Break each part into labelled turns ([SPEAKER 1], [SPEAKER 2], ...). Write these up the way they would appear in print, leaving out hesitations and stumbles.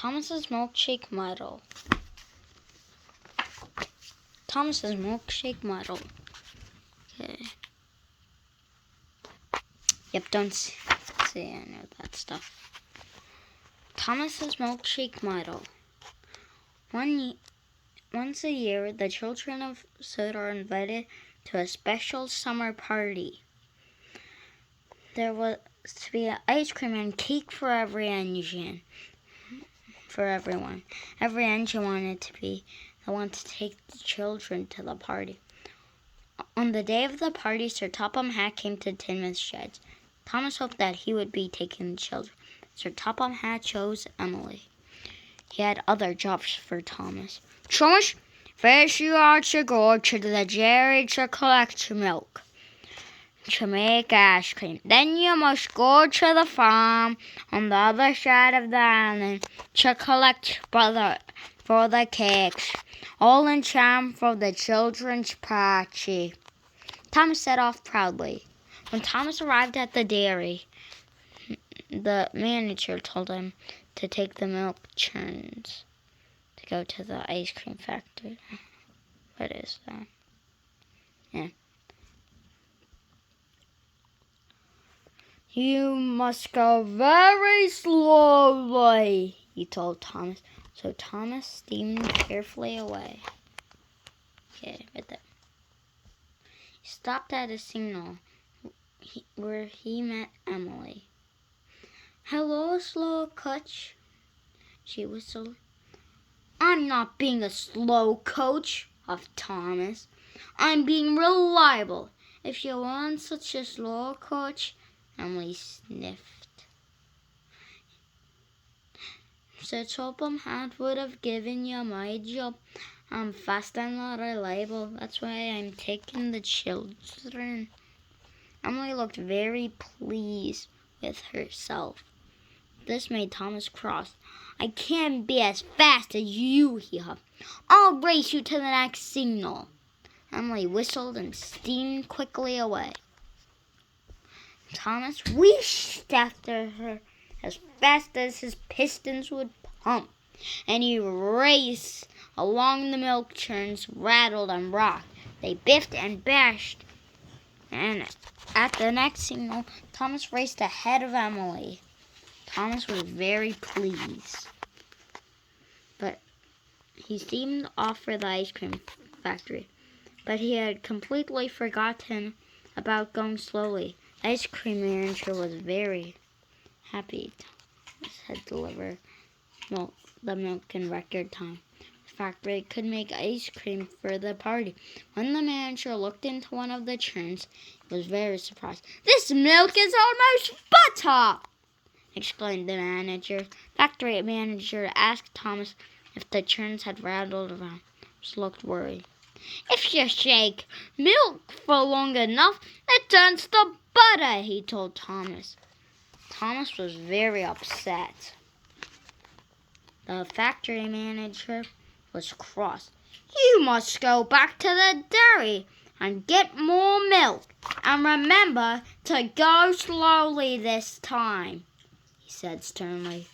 [SPEAKER 1] Thomas's milkshake muddle. Thomas's milkshake muddle. Okay. Yep, don't say any of that stuff. Thomas's milkshake muddle. Once a year, the children of Soda are invited to a special summer party. There was to be ice cream and cake for every engine. For everyone. Every engine wanted to be the one to take the children to the party. On the day of the party, Sir Topham Hatt came to Tinman's sheds. Thomas hoped that he would be taking the children. Sir Topham Hatt chose Emily. He had other jobs for Thomas. Thomas, first you are to go to the dairy to collect milk, to make ice cream. Then you must go to the farm on the other side of the island to collect butter for the cakes, all in time for the children's party. Thomas set off proudly. When Thomas arrived at the dairy, the manager told him to take the milk churns to go to the ice cream factory. What is that? Yeah. You must go very slowly, he told Thomas. So Thomas steamed carefully away. Okay, right there. He stopped at a signal where he met Emily. Hello, slow coach, she whistled. I'm not being a slow coach, huffed Thomas. I'm being reliable. If you weren't such a slow coach, Emily sniffed. Sir Topham Hatt would have given you my job. I'm fast and not reliable. That's why I'm taking the children. Emily looked very pleased with herself. This made Thomas cross. I can't be as fast as you, he huffed. I'll race you to the next signal. Emily whistled and steamed quickly away. Thomas wheezed after her as fast as his pistons would pump, and he raced along. The milk churns rattled and rocked. They biffed and bashed, and at the next signal, Thomas raced ahead of Emily. Thomas was very pleased, but he steamed off for the ice cream factory. But he had completely forgotten about going slowly. The ice cream manager was very happy Thomas had delivered the milk in record time. The factory could make ice cream for the party. When the manager looked into one of the churns, he was very surprised. This milk is almost butter! Exclaimed the manager. Factory manager asked Thomas if the churns had rattled around. He looked worried. If you shake milk for long enough, it turns to butter, he told Thomas. Thomas was very upset. The factory manager was cross. You must go back to the dairy and get more milk. And remember to go slowly this time, he said sternly.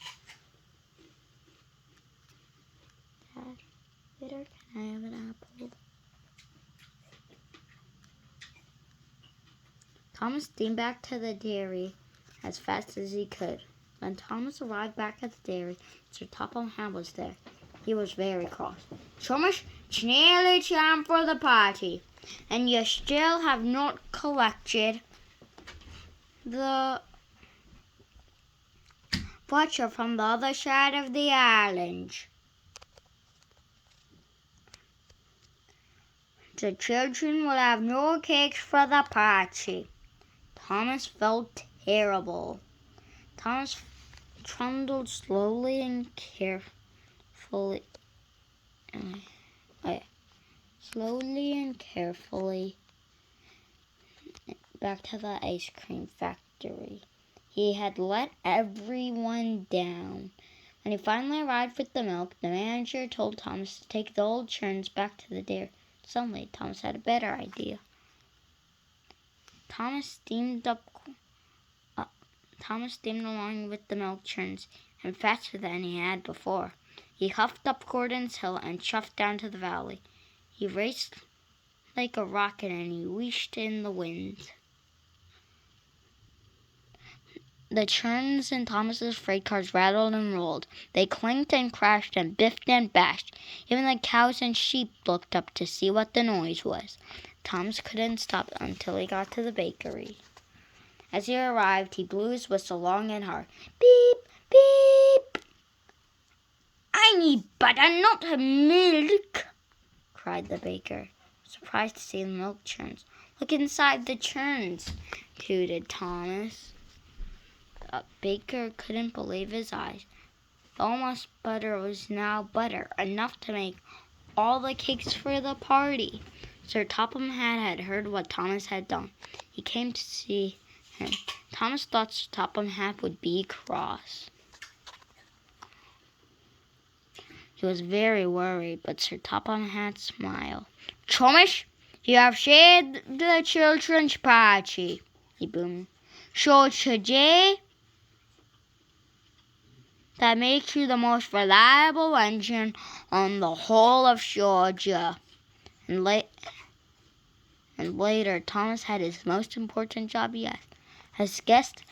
[SPEAKER 1] Dad, later, can I have an apple? Thomas steamed back to the dairy as fast as he could. When Thomas arrived back at the dairy, Sir Topham Hatt was there. He was very cross. Thomas, it's nearly time for the party, and you still have not collected the butcher from the other side of the island. The children will have no cakes for the party. Thomas felt terrible. Thomas trundled slowly and carefully back to the ice cream factory. He had let everyone down. When he finally arrived with the milk, the manager told Thomas to take the old churns back to the dairy. Suddenly, Thomas had a better idea. Thomas steamed along with the milk churns and faster than he had before. He huffed up Gordon's hill and chuffed down to the valley. He raced like a rocket and he wheeshed in the wind. The churns in Thomas's freight cars rattled and rolled. They clinked and crashed and biffed and bashed. Even the cows and sheep looked up to see what the noise was. Thomas couldn't stop until he got to the bakery. As he arrived, he blew his whistle long and hard. Beep, beep! I need butter, not milk, cried the baker, surprised to see the milk churns. Look inside the churns, tooted Thomas. The baker couldn't believe his eyes. The almost butter was now butter, enough to make all the cakes for the party. Sir Topham had heard what Thomas had done. He came to see him. Thomas thought Sir Topham Hatt would be cross. He was very worried, but Sir Topham Hatt smiled. Thomas, you have shared the children's party, he boomed. So today, that makes you the most reliable engine on the whole of Georgia. And later, Thomas had his most important job yet, as guest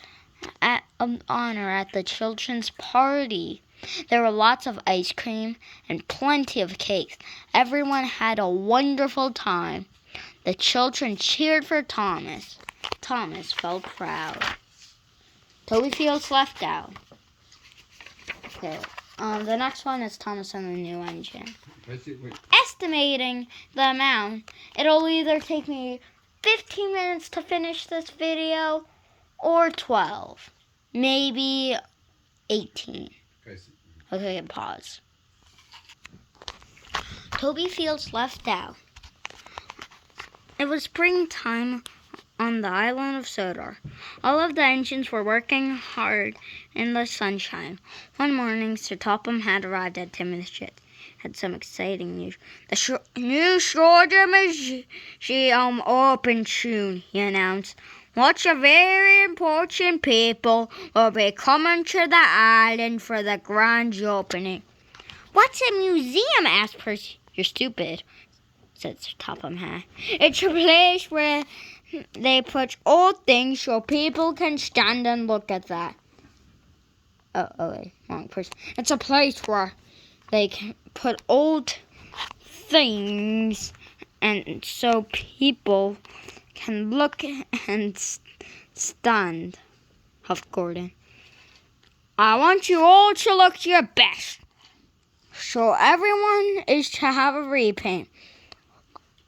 [SPEAKER 1] of honor at the children's party. There were lots of ice cream and plenty of cakes. Everyone had a wonderful time. The children cheered for Thomas. Thomas felt proud. Toby feels left out. Okay, the next one is Thomas and the new engine. Estimating the amount, it'll either take me 15 minutes to finish this video or 12. Maybe 18. Okay, pause. Toby feels left out. It was springtime on the island of Sodor. All of the engines were working hard in the sunshine. One morning, Sir Topham had arrived at Timothy's shed. Had some exciting news. The new Sodor Museum opened soon, he announced. Lots of very important people will be coming to the island for the grand opening. What's a museum? Asked Percy. You're stupid, said Sir Topham Hatt. It's a place where they put old things so people can stand and look at that. Wait, wrong person. It's a place where they can put old things and so people can look and stand, huffed Gordon. I want you all to look your best, so everyone is to have a repaint.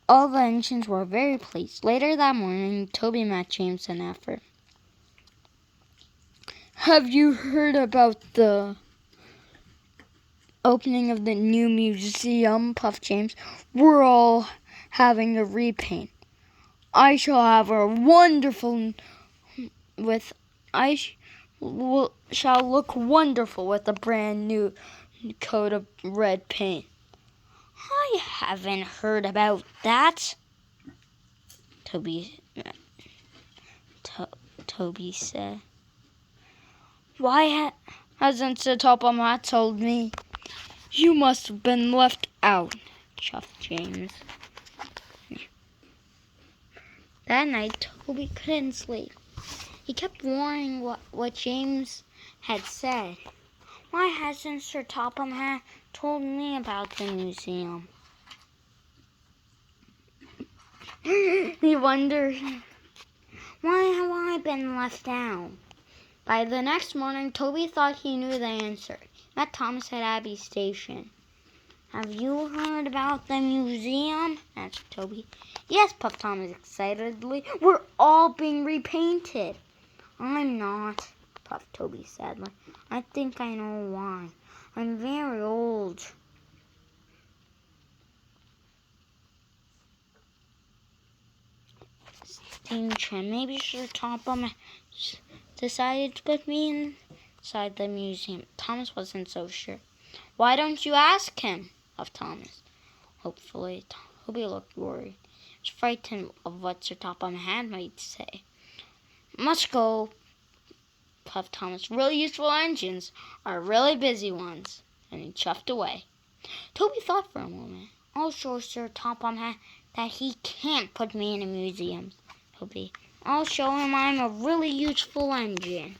[SPEAKER 1] All the engines were very pleased. Later that morning, Toby met James and Effort. Have you heard about the opening of the new museum? Puffed James. We're all having a repaint. I shall have a wonderful shall look wonderful with a brand new coat of red paint. I haven't heard about that, Toby said. Why hasn't Sir Topham Hatt told me? You must have been left out, chuffed James. That night, Toby couldn't sleep. He kept wondering what James had said. Why hasn't Sir Topham Hatt told me about the museum? He wondered, why have I been left out? By the next morning, Toby thought he knew the answer. Met Thomas at Abbey Station. Have you heard about the museum? Asked Toby. Yes, puffed Thomas excitedly. We're all being repainted. I'm not, puffed Toby sadly. I think I know why. I'm very old. Steam trim. Maybe Sir Topham decided to put me inside the museum. Thomas wasn't so sure. Why don't you ask him? Puffed Thomas. Hopefully, Toby looked worried. He was frightened of what Sir Topham Hatt might say. Must go, puffed Thomas. "Really useful engines are really busy ones." And he chuffed away. Toby thought for a moment. "I'll show Sir Topham Hatt that he can't put me in a museum, Toby. I'll show him I'm a really useful engine."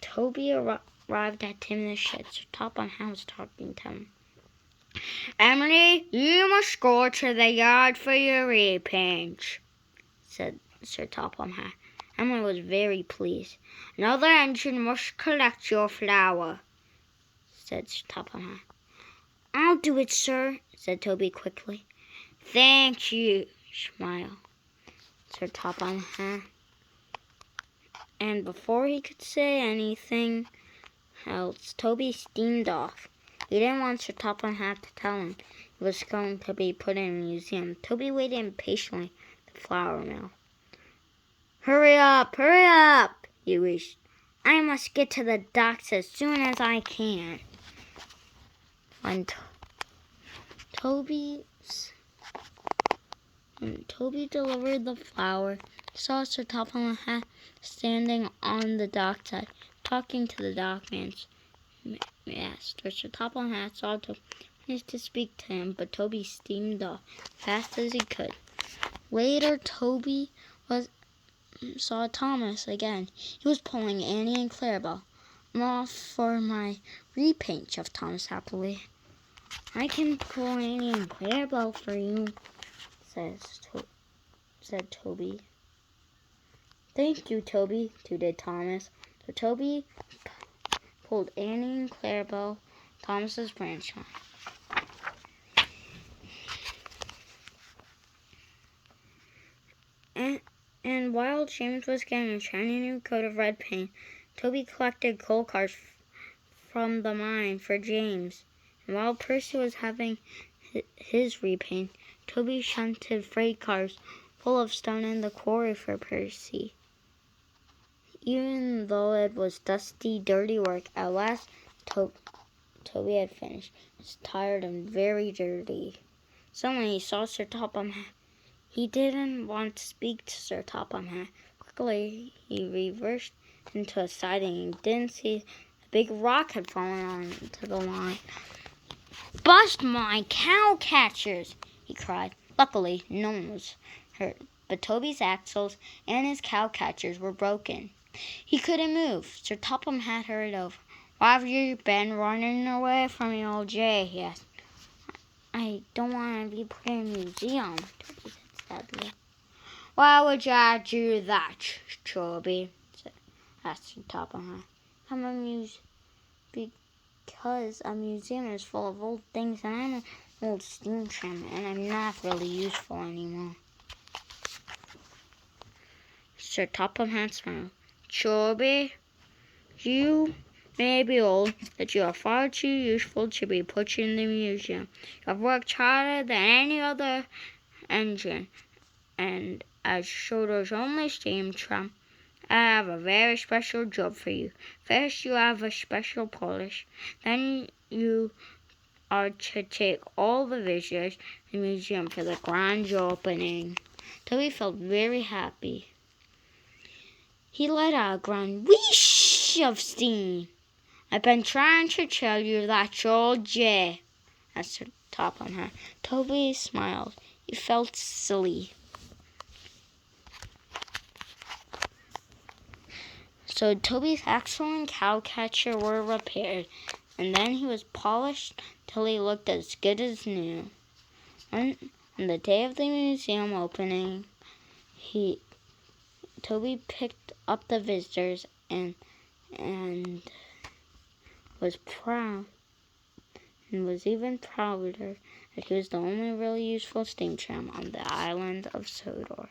[SPEAKER 1] Toby arrived at Tim in the shed. Sir Topham Hatt was talking to him. "Emily, you must go to the yard for your repaint," said Sir Topham Hatt. Emily was very pleased. "Another engine must collect your flour," said Sir Topham Hatt. "I'll do it, sir," said Toby quickly. "Thank you," smiled Sir Topham Hatt. And before he could say anything else, Toby steamed off. He didn't want Sir Topham Hatt to tell him he was going to be put in a museum. Toby waited impatiently at the flour mill. Hurry up, he wished. "I must get to the docks as soon as I can." When Toby delivered the flour, he saw Sir Topham Hatt standing on the dockside, talking to the dockman's master. Sir Topham Hatt saw Toby, wanted to speak to him, but Toby steamed off fast as he could. Later, Toby saw Thomas again. He was pulling Annie and Clarabelle. "I'm off for my repaint," chuffed Thomas happily. "I can pull Annie and Clarabelle for you," said Toby. "Thank you, Toby," tooted Thomas. So Toby pulled Annie and Clarabelle Thomas's branch line. And while James was getting a shiny new coat of red paint, Toby collected coal cars from the mine for James. And while Percy was having his repaint, Toby shunted freight cars full of stone in the quarry for Percy. Even though it was dusty, dirty work, at last Toby had finished. He was tired and very dirty. Suddenly he saw Sir Topham Hatt. He didn't want to speak to Sir Topham Hatt. Quickly he reversed into a siding and didn't see a big rock had fallen onto the line. "Bust my cow catchers!" he cried. Luckily, no one was hurt, but Toby's axles and his cow catchers were broken. He couldn't move. Sir Topham Hatt hurried over. "Why have you been running away from me all day?" he asked. "I don't want to be put in a museum," Toby said sadly. "Why would you do that, Toby?" asked Sir Topham Hatt. Because a museum is full of old things, and I'm an old steam tram, and I'm not really useful anymore. Sir Topham Hatt smiled. "Toby, you may be old, but you are far too useful to be put in the museum. You have worked harder than any other engine, and as Shoulder's only steam tram, I have a very special job for you. First, you have a special polish. Then you are to take all the visitors to the museum for the grand opening." Toby felt very happy. He let out a grand whoosh of steam. "I've been trying to tell you that all day," answered Topham Hatt. Toby smiled. He felt silly. So Toby's axle and cowcatcher were repaired, and then he was polished till he looked as good as new. On the day of the museum opening, Toby picked up the visitors and was proud, and was even prouder that he was the only really useful steam tram on the island of Sodor.